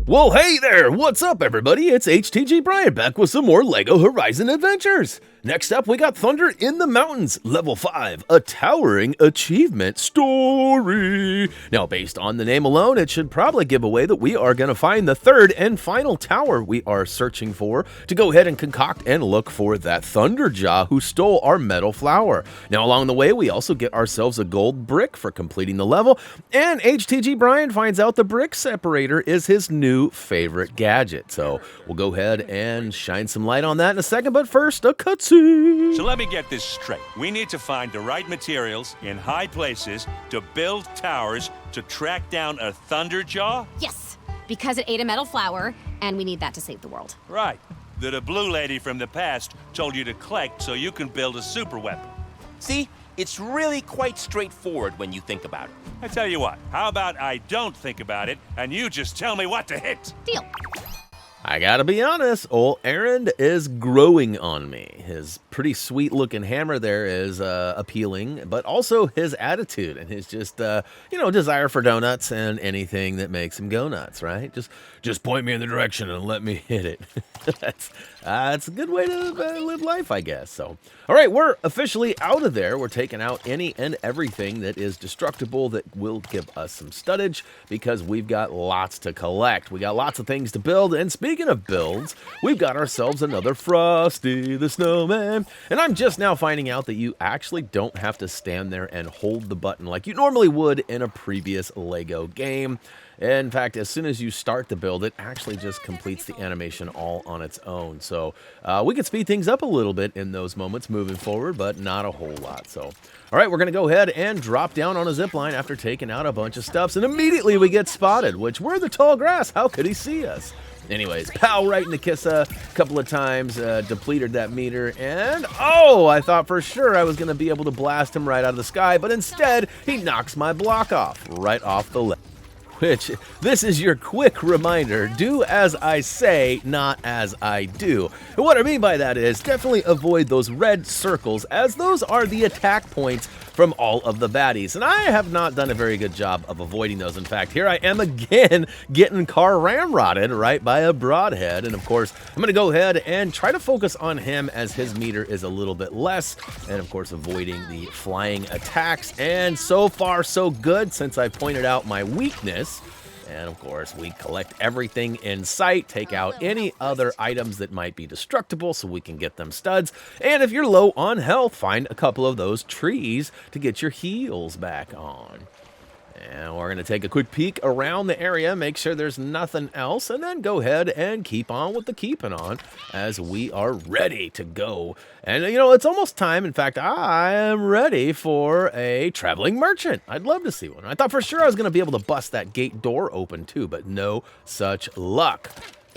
Well, hey there! What's up, everybody? It's HTG Brian back with some more LEGO Horizon Adventures. Next up, we got Thunder in the Mountains, Level 5, a towering achievement story. Now, based on the name alone, it should probably give away that we are going to find the third and final tower we are searching for to go ahead and concoct and look for that Thunderjaw who stole our metal flower. Now, along the way, we also get ourselves a gold brick for completing the level, and HTG Brian finds out the brick separator is his new favorite gadget. So we'll go ahead and shine some light on that in a second, but first, a cutscene. So let me get this straight. We need to find the right materials in high places to build towers to track down a Thunderjaw? Yes, because it ate a metal flower, and we need that to save the world. Right. That a blue lady from the past told you to collect so you can build a super weapon. See, it's really quite straightforward when you think about it. I tell you what, how about I don't think about it, and you just tell me what to hit? Deal. I gotta be honest, old Aaron is growing on me. His pretty sweet looking hammer there is appealing, but also his attitude and his just, desire for donuts and anything that makes him go nuts, right? Just point me in the direction and let me hit it. That's a good way to live life, I guess. So, all right, we're officially out of there. We're taking out any and everything that is destructible that will give us some studdage because we've got lots to collect. We got lots of things to build, and speaking of builds, we've got ourselves another Frosty the Snowman. And I'm just now finding out that you actually don't have to stand there and hold the button like you normally would in a previous LEGO game. In fact, as soon as you start to build, it actually just completes the animation all on its own. So we can speed things up a little bit in those moments moving forward, but not a whole lot. So, all right, we're going to go ahead and drop down on a zip line after taking out a bunch of stuffs, and immediately we get spotted, which we're the tall grass. How could he see us? Anyways, pow, right in the kissa a couple of times, depleted that meter, and oh, I thought for sure I was going to be able to blast him right out of the sky, but instead, he knocks my block off, right off the left. Which, this is your quick reminder, do as I say, not as I do. And what I mean by that is definitely avoid those red circles, as those are the attack points from all of the baddies. And I have not done a very good job of avoiding those. In fact, here I am again getting car ramrodded right by a broadhead. And of course, I'm going to go ahead and try to focus on him as his meter is a little bit less. And of course, avoiding the flying attacks. And so far, so good, since I pointed out my weakness. And of course, we collect everything in sight, take out any other items that might be destructible so we can get them studs. And if you're low on health, find a couple of those trees to get your heals back on. And we're going to take a quick peek around the area, make sure there's nothing else, and then go ahead and keep on with the keeping on as we are ready to go. And, it's almost time. In fact, I am ready for a traveling merchant. I'd love to see one. I thought for sure I was going to be able to bust that gate door open, too, but no such luck.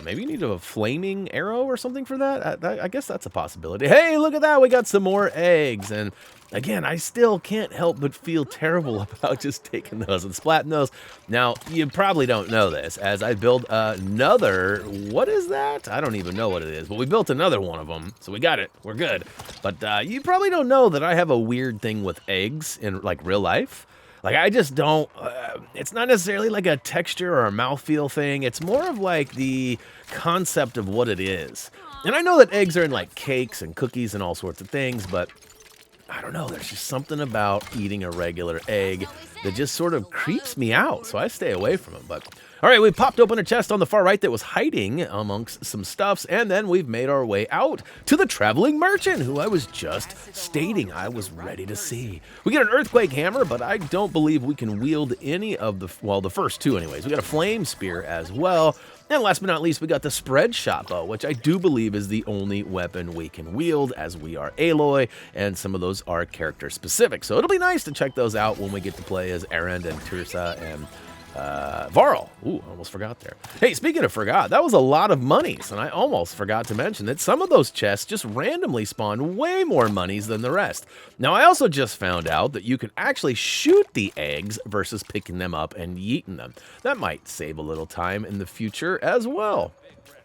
Maybe you need a flaming arrow or something for that? I guess that's a possibility. Hey, look at that. We got some more eggs. And again, I still can't help but feel terrible about just taking those and splatting those. Now, you probably don't know this, as I build another, what is that? I don't even know what it is, but we built another one of them. So we got it. We're good. But you probably don't know that I have a weird thing with eggs in real life. I just don't, it's not necessarily like a texture or a mouthfeel thing. It's more of the concept of what it is. And I know that eggs are in cakes and cookies and all sorts of things, but I don't know. There's just something about eating a regular egg that just sort of creeps me out. So I stay away from them. But all right, we popped open a chest on the far right that was hiding amongst some stuffs, and then we've made our way out to the traveling merchant, who I was just stating I was ready to see. We get an earthquake hammer, but I don't believe we can wield any of the first two anyways. We got a flame spear as well. And last but not least, we got the spread shot bow, which I do believe is the only weapon we can wield, as we are Aloy, and some of those are character specific. So it'll be nice to check those out when we get to play as Erend and Tirsa and Varl. Ooh, almost forgot there. Hey, speaking of forgot, that was a lot of monies, and I almost forgot to mention that some of those chests just randomly spawn way more monies than the rest. Now, I also just found out that you can actually shoot the eggs versus picking them up and yeeting them. That might save a little time in the future as well.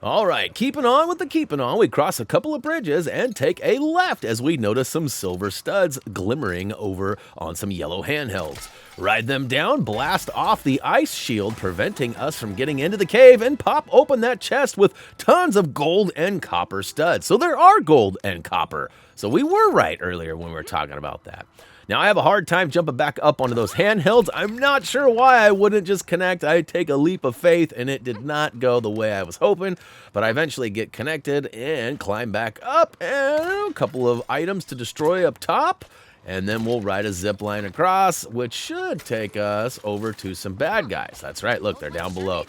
All right, keeping on with the keeping on, we cross a couple of bridges and take a left as we notice some silver studs glimmering over on some yellow handhelds. Ride them down, blast off the ice shield, preventing us from getting into the cave, and pop open that chest with tons of gold and copper studs. So there are gold and copper. So we were right earlier when we were talking about that. Now, I have a hard time jumping back up onto those handhelds. I'm not sure why I wouldn't just connect. I take a leap of faith, and it did not go the way I was hoping. But I eventually get connected and climb back up, and a couple of items to destroy up top. And then we'll ride a zip line across, which should take us over to some bad guys. That's right, look, they're down below.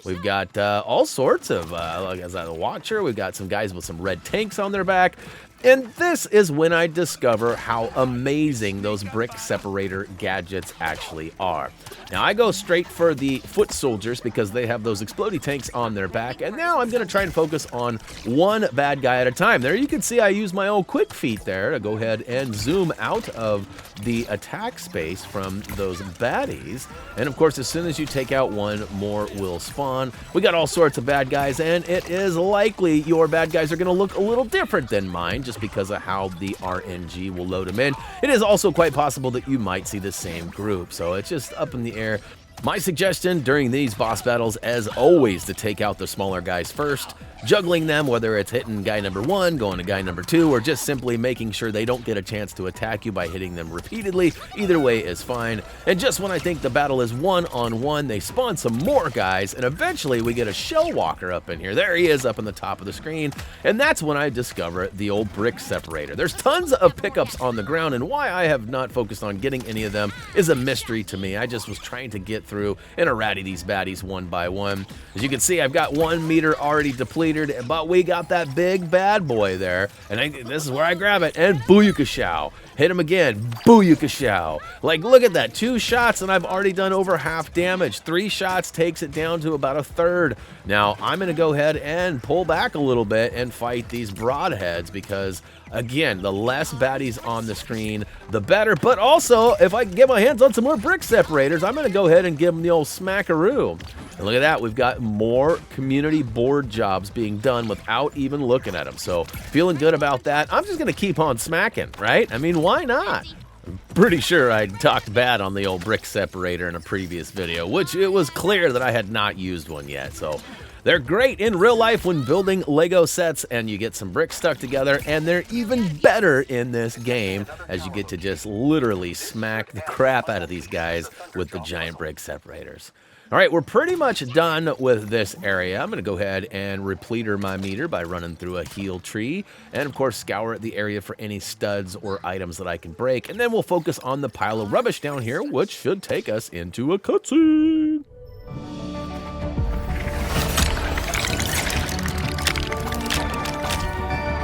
We've got all sorts of, like as a watcher, we've got some guys with some red tanks on their back. And this is when I discover how amazing those brick separator gadgets actually are. Now, I go straight for the foot soldiers because they have those exploding tanks on their back. And now I'm going to try and focus on one bad guy at a time. There you can see I use my old quick feet there to go ahead and zoom out of the attack space from those baddies. And of course, as soon as you take out one, more will spawn. We got all sorts of bad guys, and it is likely your bad guys are going to look a little different than mine, just because of how the RNG will load them in. It is also quite possible that you might see the same group, so it's just up in the air. My suggestion during these boss battles, as always, to take out the smaller guys first, juggling them, whether it's hitting guy number 1, going to guy number 2, or just simply making sure they don't get a chance to attack you by hitting them repeatedly. Either way is fine. And just when I think the battle is one-on-one, they spawn some more guys, and eventually we get a shell walker up in here. There he is up on the top of the screen, and that's when I discover the old brick separator. There's tons of pickups on the ground, and why I have not focused on getting any of them is a mystery to me. I just was trying to get through and erradiate these baddies one by one. As you can see, I've got 1 meter already depleted, but we got that big bad boy there, and this is where I grab it, and booyakashow. Hit him again, booyakashow. Like, look at that, 2 shots, and I've already done over half damage. 3 shots takes it down to about a third. Now, I'm going to go ahead and pull back a little bit and fight these broadheads because, again, the less baddies on the screen, the better. But also, if I can get my hands on some more brick separators, I'm going to go ahead and give them the old smackaroo. And look at that, we've got more community board jobs being done without even looking at them. So, feeling good about that. I'm just going to keep on smacking, right? I mean, why not? I'm pretty sure I talked bad on the old brick separator in a previous video, which it was clear that I had not used one yet. So, they're great in real life when building Lego sets and you get some bricks stuck together, and they're even better in this game as you get to just literally smack the crap out of these guys with the giant brick separators. All right, we're pretty much done with this area. I'm going to go ahead and repleter my meter by running through a heal tree and, of course, scour the area for any studs or items that I can break. And then we'll focus on the pile of rubbish down here, which should take us into a cutscene.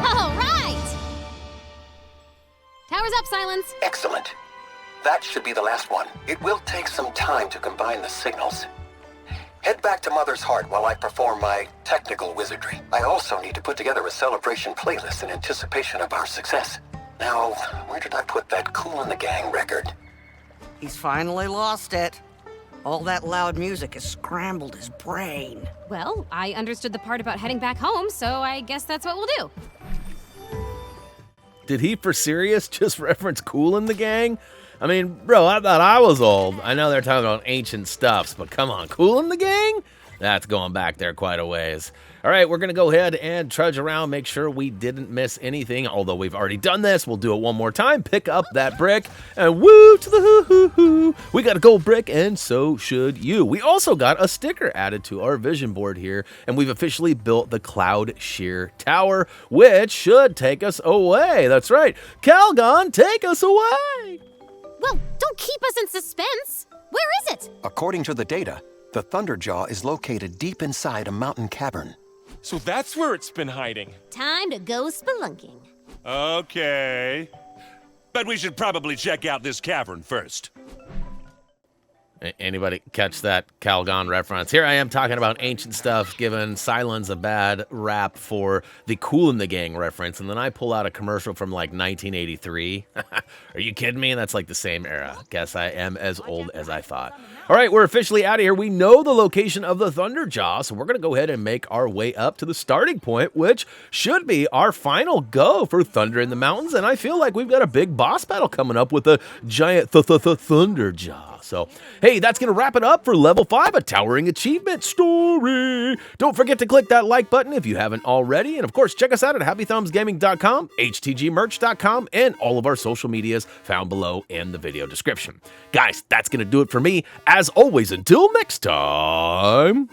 All right! Tower's up, Silence. Excellent. That should be the last one. It will take some time to combine the signals. Head back to Mother's Heart while I perform my technical wizardry. I also need to put together a celebration playlist in anticipation of our success. Now, where did I put that Cool in the Gang record? He's finally lost it. All that loud music has scrambled his brain. Well, I understood the part about heading back home, so I guess that's what we'll do. Did he for serious just reference Cool in the Gang? I mean, bro, I thought I was old. I know they're talking about ancient stuffs, but come on, Cool in the Gang? That's going back there quite a ways. All right, we're going to go ahead and trudge around, make sure we didn't miss anything. Although we've already done this, we'll do it one more time. Pick up that brick, and woo to the hoo-hoo-hoo. We got a gold brick, and so should you. We also got a sticker added to our vision board here, and we've officially built the Cloud Shear Tower, which should take us away. That's right. Calgon, take us away. Well, don't keep us in suspense. Where is it? According to the data, the Thunderjaw is located deep inside a mountain cavern. So that's where it's been hiding. Time to go spelunking. Okay. But we should probably check out this cavern first. Anybody catch that Calgon reference? Here I am talking about ancient stuff, giving Cylons a bad rap for the Kool in the Gang reference, and then I pull out a commercial from like 1983. Are you kidding me? That's like the same era. Guess I am as old as I thought. All right, we're officially out of here. We know the location of the Thunderjaw, so we're going to go ahead and make our way up to the starting point, which should be our final go for Thunder in the Mountains, and I feel like we've got a big boss battle coming up with a giant Thunderjaw. So, hey, that's going to wrap it up for Level 5, a Towering Achievement Story. Don't forget to click that like button if you haven't already. And, of course, check us out at HappyThumbsGaming.com, HTGmerch.com, and all of our social medias found below in the video description. Guys, that's going to do it for me. As always, until next time...